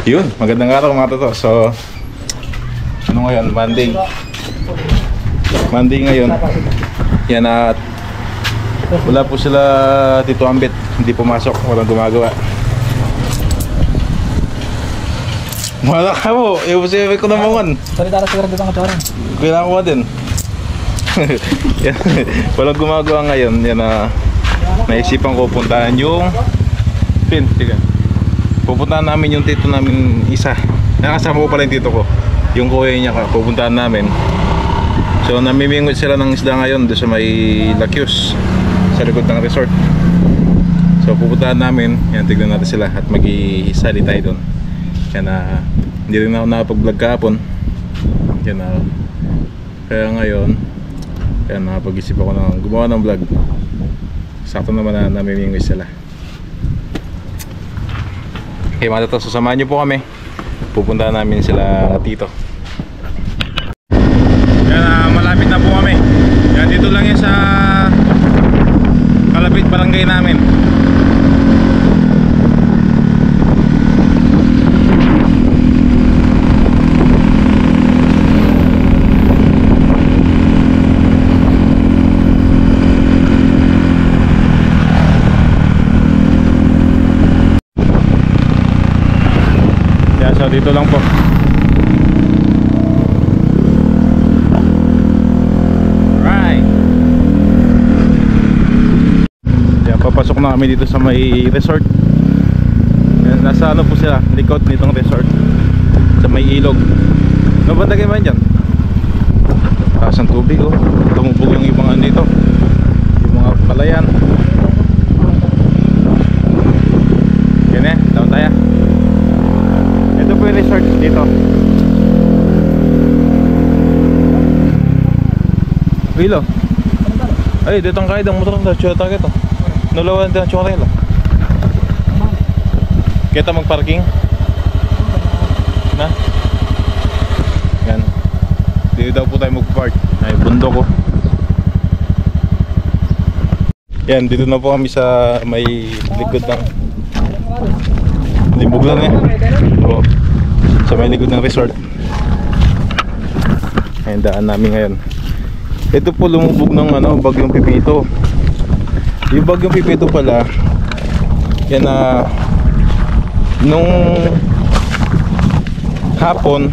Yun, magandang araw mga toto. So, ano ngayon? Monday ngayon. Yan at wala po sila Tito Ambit. Hindi pumasok, walang gumagawa. Wala ka mo, iusiwi ko naman. Salita na siguro dito ang katawan. Kailangan ko din. Walang gumagawa ngayon. Yan na naisipan ko puntahan yung pupuntahan namin yung tito namin isa. Nakasama ko pala yung tito ko. Yung kuya niya pupuntahan namin. So namimingot sila ng isda ngayon doon sa may Lakyus, sa likod ng resort. So pupuntahan namin. Yan, tignan natin sila at mag-isali tayo doon. Yan na hindi rin ako nakapag-vlog kahapon. Yan na kaya ngayon kaya nakapag-isip ako ng gumawa ng vlog. Sakto naman na namimingot sila. Okay mga tato, sasamahan nyo po kami. Pupunta namin sila tito. Yan, malapit na po kami. Yan, dito lang yan sa kalapit barangay namin. So dito lang po. Right. Yan, papasok na kami dito sa may resort. Yan, nasa ano po sila, likod nitong resort. Sa may ilog. Nabanda kayo ba dyan? Taas ang tubig oh. Tumubog yung ibang dito. Yung mga palayan. Yan eh, down tayo. Ito po yung resort dito. Wilo. Ay, dito ang kaidang motor na chota kita. Nulawan din ang chota nila. Kita mag-parking. Na? Yan. Dito daw po tayo mag-park. Ay, bundok ko. Yan, dito na po kami sa may likod ng limbog lang eh. Oo. Sa may likod ng resort. Ayun, daan namin ngayon. Ito po lumubog ng bagyong Pipito. Yung bagyong Pipito pala, yan na nung hapon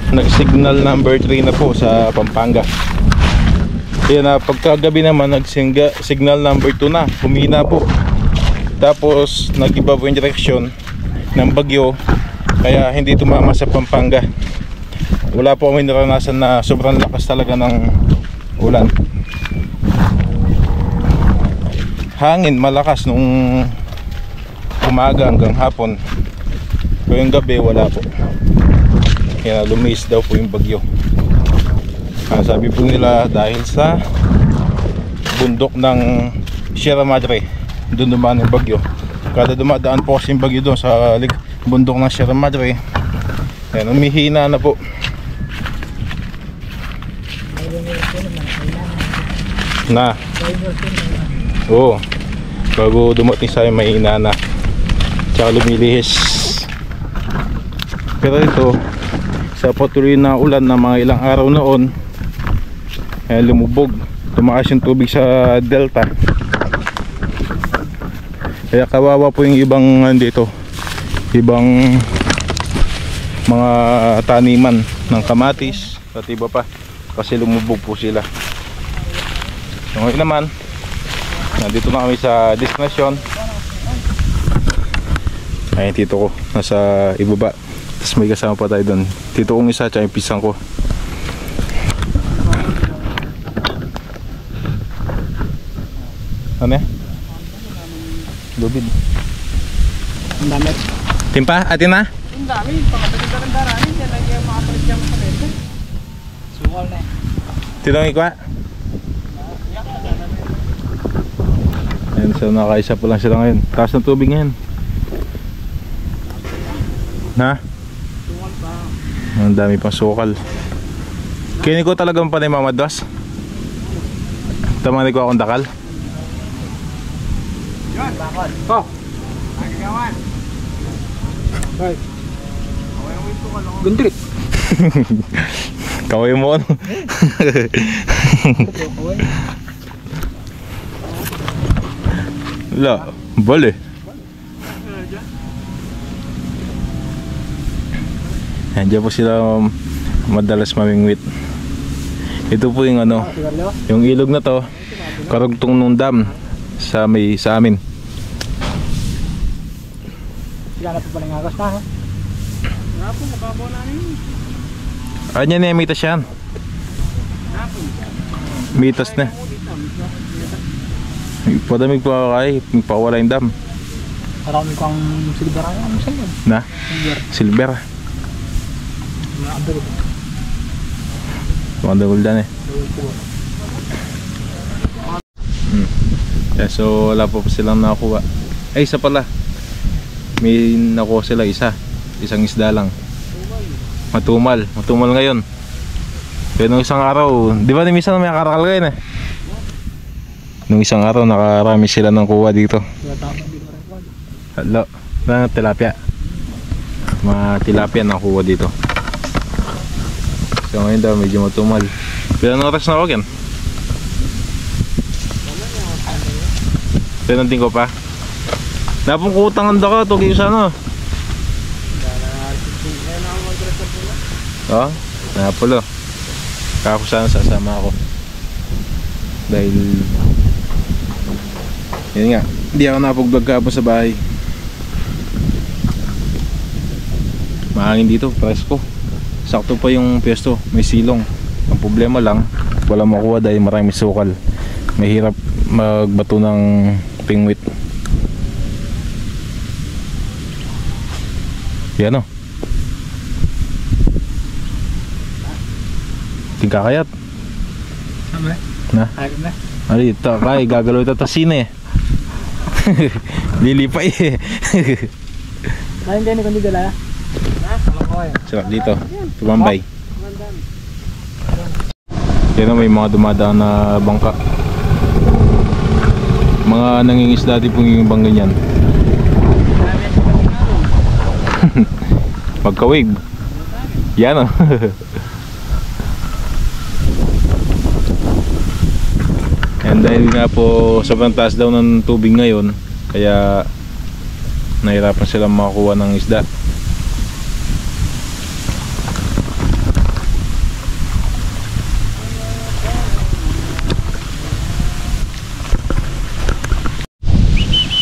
nag-signal number 3 na po sa Pampanga. Yan na pagkagabi naman nag-signal number 2 na, humina po. Tapos nag-iba po yung direksyon ng bagyo, kaya hindi tumama sa Pampanga. Wala po kami naranasan na sobrang lakas talaga ng ulan. Hangin malakas nung umaga hanggang hapon, pero yung gabi wala po. Kaya lumis daw po yung bagyo. Sabi po nila dahil sa bundok ng Sierra Madre, doon dumaan yung bagyo. Kada dumadaan po kasi yung bagyo doon sa bundok ng Sierra Madre, ayan, umihina na po. Na oo, bago dumating sa may inana tsaka lumilihis. Pero ito sa patuloy na ulan na mga ilang araw noon, ayan, lumubog, tumaas yung tubig sa delta. Kaya kawawa po yung ibang dito, ibang mga taniman ng kamatis at iba pa, kasi lumubog po sila. So ngayon naman, nandito na kami sa destination. Ayun, tito ko nasa ibaba. Tapos may kasama pa tayo doon. Tito kong isa, tsaka yung pisang ko. Ano yan? Lubid. Ang dami. Timpa, atin na? Ang dami. Pagkatagal ka ng daranin, yan lang yung mga paligyan mo sa bente. Sukal na eh. Tinong ikwa? Ayan, so nakaisa po lang sila ngayon. Taas ng tubig ngayon. Na? Sukal pa. Ang dami pang sukal. Kini ko talagang panay mamadwas. Tamani ko akong dakal. Yan, bakal. Oh. Agagawan. Hoy. Gundrit. Kaway mo ano? Wala, bali. Andiyan po sila madalas mamingwit. Ito po yung ano, yung ilog na to, karugtong nung dam sa amin. Sila na po pala ng agos na ha? Nga po, mababaw na rin. Ano yan, mitas yan? Mitas na. Padamig pa kay, pawala yung dam. Marami ko ang silver ang silver. Na? Silver. Mga dan eh. Yeah, so wala pa silang nakakuha. Ay, isa pala. May nakuha sila isang isda lang. Matumal ngayon. Pero nung isang araw, di ba minsan may karakal kayo eh? Nung isang araw nakarami sila ng kuha dito. Hello, na tilapia. Mga tilapia nakuha dito. So ngayon daw medyo matumal. Pero anong oras na ako yan? Pinanting ko pa. Napungkutangan da ka, tugi sa ano? Oo, napulo. Kaya ko sana sasama ako. Dahil yun nga, hindi ako napag-vlog kahapon sa bahay. Mahangin dito, presko. Sakto pa yung pwesto, may silong. Ang problema lang, wala makuha dahil maraming sukal. Mahirap magbato ng pingwit. Yan o. Tingkakayat. Sama na? Ayun na. Ay, ito kay gagalaw ito tasine. Lilipay eh. Ayun din kundi dala. Sarap dito, tumambay. Yan o, may mga dumadaan na bangka. Mga nangingisda din pong yung bang ganyan. Pagkawig. Yan o. And dahil nga po sobrang taas daw ng tubig ngayon, kaya nahirapan silang makakuha ng isda.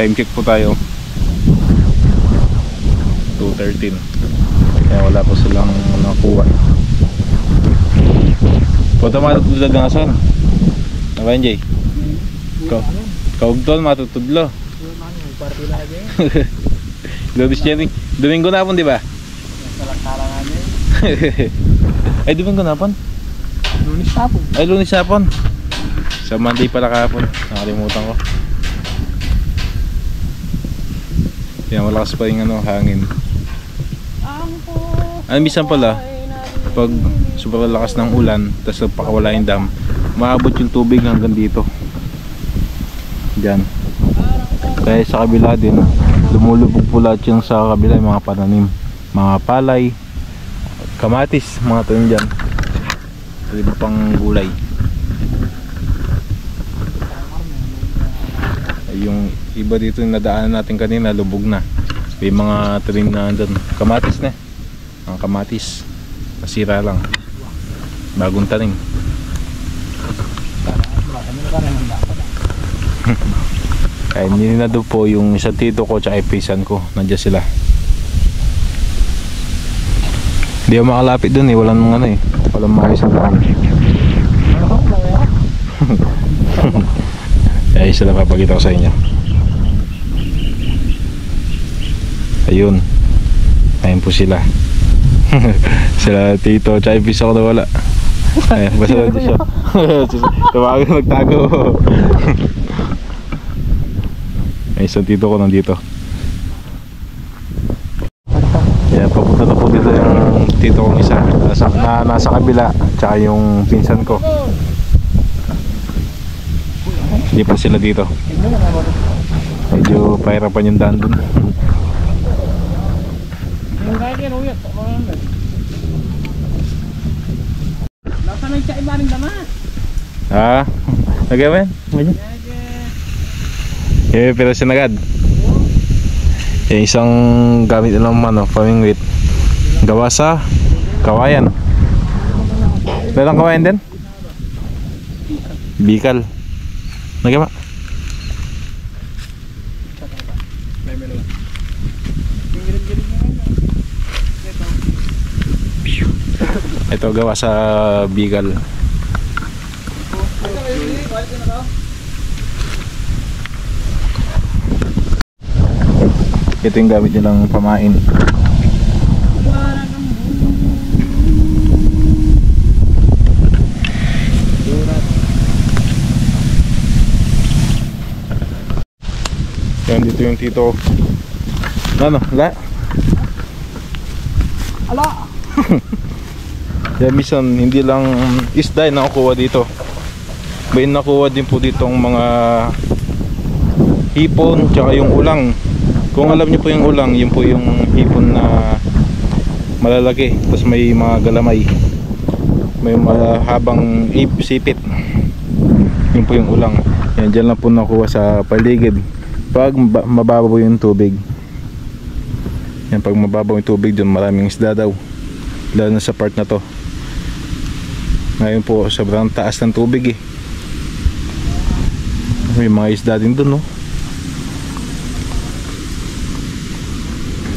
Time check po tayo, 2:13. Kaya wala po silang nakuha. Punta matutudlo ng asan? Apa yun, Jay? Kaugtol matutudlo. Lubis dyan. Domingo na po, di ba? Ay, Domingo na po? Lunis tapon. Ay, Lunis hapon. Sa Monday pala kahapon. Nakalimutan ko. Yan, malakas pa yung hangin. Minsan pala, pag sobrang lakas ng ulan, tapos pakawala yung dam, maabot yung tubig hanggang dito. Diyan. Kaya sa kabila din, lumulubog po lahat yung sa kabila, yung mga pananim, mga palay, kamatis, mga tanim dyan. Iba pang gulay. Yung iba dito yung nadaanan natin kanina, lubog na. May mga tanim na andun. Kamatis na. Ang kamatis nasira lang, bagong tanim. Kaya nininado po yung isang tito ko tsaka ipisan ko, nandiyan sila. Hindi ako makalapit dun eh, walang walang maayos ang daan. Kaya isa lang papakita ko sa inyo. Ayun, ayun po sila. Sila tito tsaka ipis ako na wala. Ayan, basta lang siya. Tawagan magtago. Ay, isang tito ko nandito. Ayan, papunta na po dito yung tito kong isa nasa kabila, tsaka yung pinsan ko. Hindi pa sila dito. Medyo pahirapan yung daan dun. Kaya ruyat, ako naman. Nasa na siya iba rin dama. Ah, nagawa yan? Medyo? Pero sinagad. Yung isang gamit nilang mano, pamingwit. Gawa sa kawayan. Dalang kawayan din? Bikal. Nagawa? Ito gawa sa Bicol. Ito yung gamit nilang pamain. Yan, dito yung tito. Ano? La? Ala! Yan, minsan hindi lang isda yung nakukuha dito. May nakuha din po dito ang mga hipon tsaka yung ulang. Kung alam niyo po yung ulang, yun po yung hipon na malalaki. Tapos may mga galamay. May mahabang sipit. Yun po yung ulang. Yan, dyan lang po nakuha sa paligid. Pag mababaw yung tubig. Yan, pag mababaw yung tubig dun, maraming isda daw. Lalo na sa part na to. Ngayon po sobrang taas ng tubig eh. May mga isda din dun, no?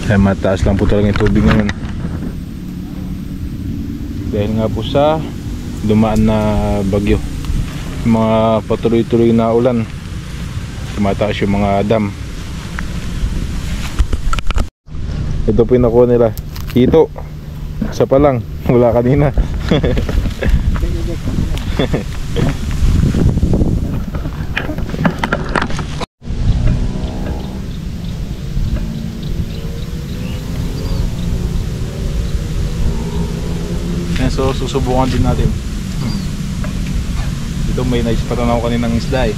Kaya mataas lang po talaga yung tubig ngayon. Dahil nga po sa dumaan na bagyo. Yung mga patuloy-tuloy na ulan, tumataas yung mga dam. Ito po yung nakuha nila. Hito. Isa pa lang. Wala kanina. So susubukan din natin. Dito may naisipatan ako kaninang isda eh.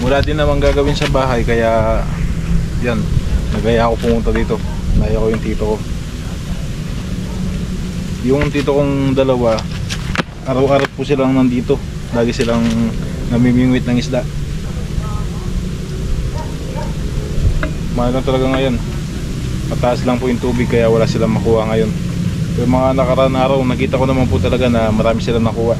Wala din naman gagawin sa bahay kaya yan, nagaya ako pumunta dito. Naya ko yung tito ko. Yung tito kong dalawa, araw-araw po silang nandito. Lagi silang namimingwit ng isda. Mahal lang talaga ngayon. Mataas lang po yung tubig kaya wala silang makuha ngayon. Yung mga nakaraan araw, nakita ko naman po talaga na marami silang nakuha.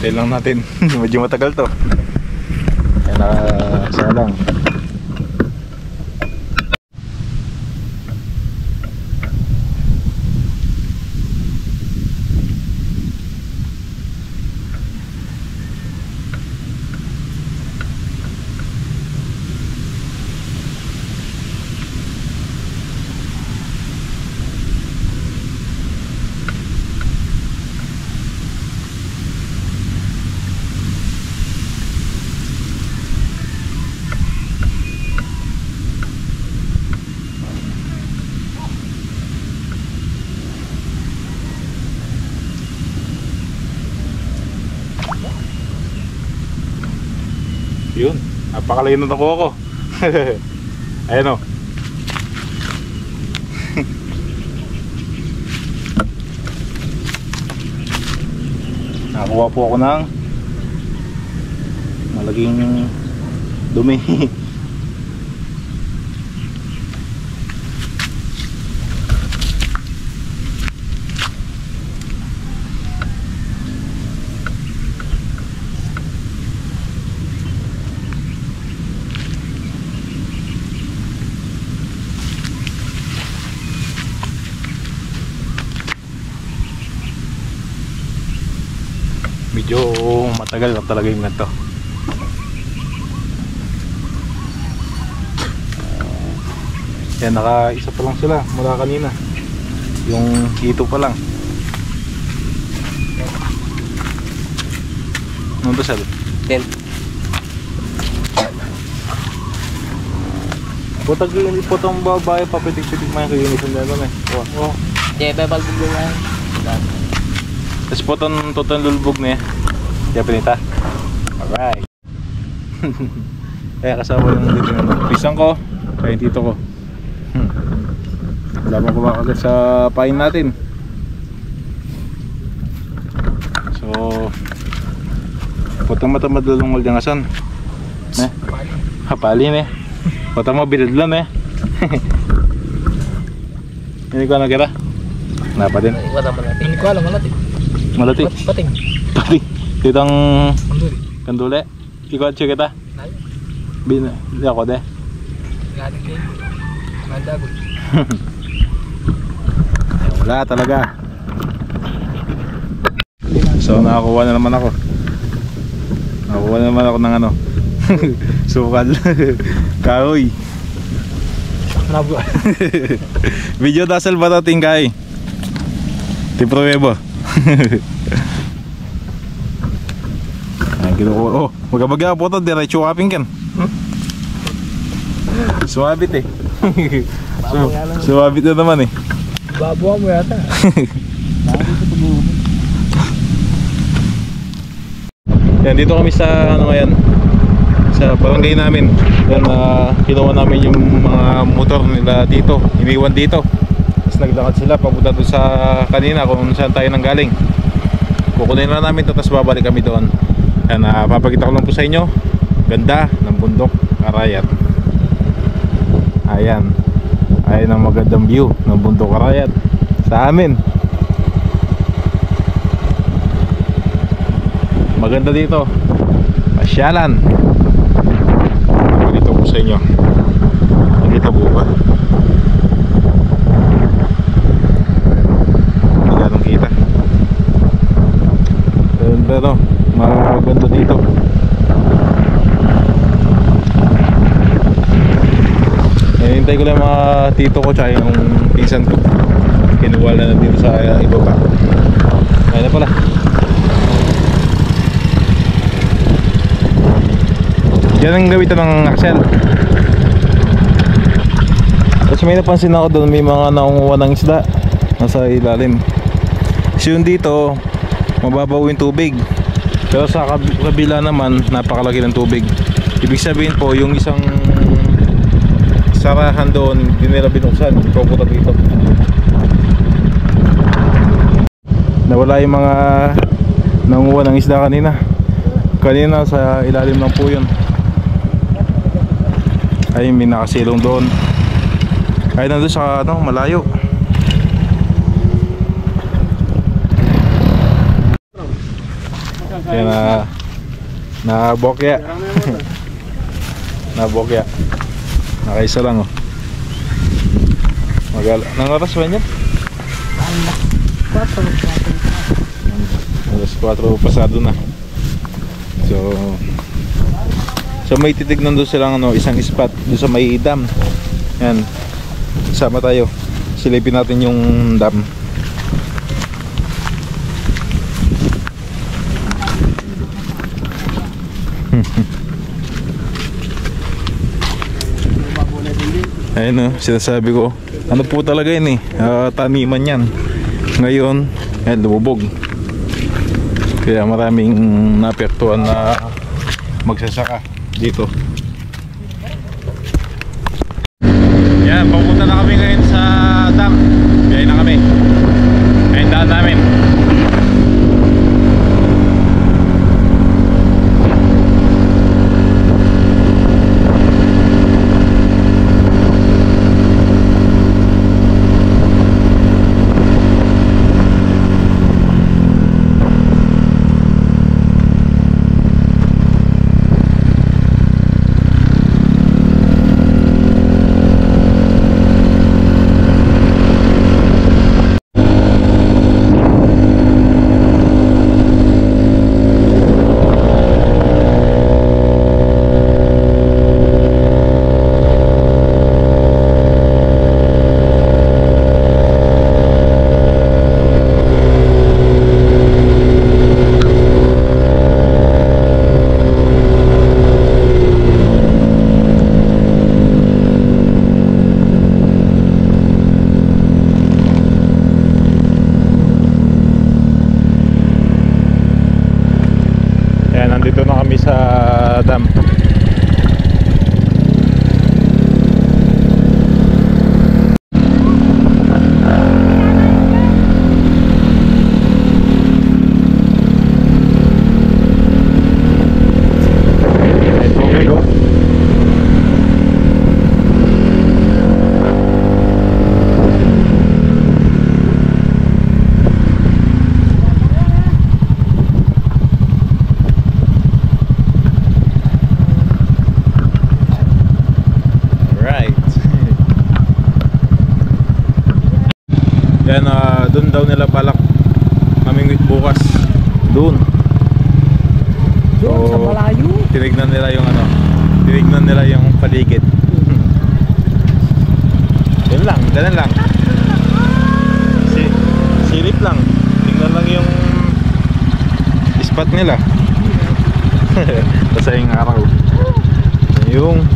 Hintayin lang natin. Medyo matagal to. Kaya nakasaya lang. Yun, napakalayo na nakuha ko. Ayan o. Nakakuha po ako ng malaging dumi. Medyo matagal na talaga yung ganito. Yan, naka-isa pa lang sila mula kanina. Yung hito pa lang. Ano ba sal? 10. Putag yun, putang babae, papitik-pitik mo yung kayunisan na naman eh. Oh. Yeah, babalbog mo yan. Tapos putang lulbog na eh. Kaya pinita. Alright. Kaya kasama lang dito ng pisang ko. Kaya yung tito ko. Wala bang kumakagat sa pain natin. So putang mata madulong ulit yung asan. Hapalin eh. Putang mo binidlan eh. Hindi ko nakita. Napa din. Wala malati. Hindi ko alam malati. Malati. Pating. Pating. Ditang Kanduli. kandule. Ikaw at siya kita. Hindi ako de. Galing kayo. Mandagot. Wala talaga. So nakakuha na naman ako. Nakakuha na naman ako ng ano. Sukal. Kahoy. Video dasal ba ito tingkay? Tipruwebo. Ay, kinukuha. Oh, magkabagya po ito. Diretso kaping kan. Sumabit eh. Sumabit na naman eh. Babuha mo yata. Yan, dito kami sa ano ngayon, sa barangay namin. Yan, kinuha namin yung mga motor nila dito, iniwan dito. Tapos naglakad sila papunta doon sa kanina kung saan tayo nanggaling. Kukunin na namin ito, tapos babalik kami doon. Yan, papakita ko lang po sa inyo. Ganda ng bundok Arayat. Ayan. Ayan ang magandang view ng bundok Arayat sa amin. Maganda dito. Pasyalan. Dito po sa inyo. Nakita po ba? Hindi ganong kita. Pero maganda dito. Hintay ko lang mga tito ko tsaka yung pinsan ko. Kinuha na dito sa ibaba. Ayun na pala. Yan ang gawitan ng Axel. Tapos may napansin ako doon, may mga nakunguha ng isda nasa ilalim. So yun dito, mababaw yung tubig. Pero sa kabila naman, napakalaki ng tubig. Ibig sabihin po, yung isang sarahan doon, hindi nila binuksan, pupunta dito. Nawala yung mga nanguha ng isda kanina. Kanina sa ilalim lang po yun. Ay, may nakasilong doon. Ay, nandun sa ano, malayo. Yan na bokya. Na bokya. Nakaisa lang oh. Nang oras ba niya? Alas 4 pasado na. So may titignan doon silang ano, isang spot doon sa may dam. Yan. Sama tayo. Silipin natin yung dam. Ayun o, sinasabi ko. Ano po talaga yun eh, taniman yan. Ngayon, lumubog. Kaya maraming naapektuhan na magsasaka dito. Yan, pupunta na kami ngayon sa dam. Biyahe na kami. Ayun daan namin. na kami sa dam. Yan, doon daw nila balak mamingwit bukas. Doon. Doon sa malayo. Tinignan nila yung tinignan nila yung paligid. Yun lang, ganun lang. Silip lang. Tingnan lang yung spot nila. Basta yung araw. Yung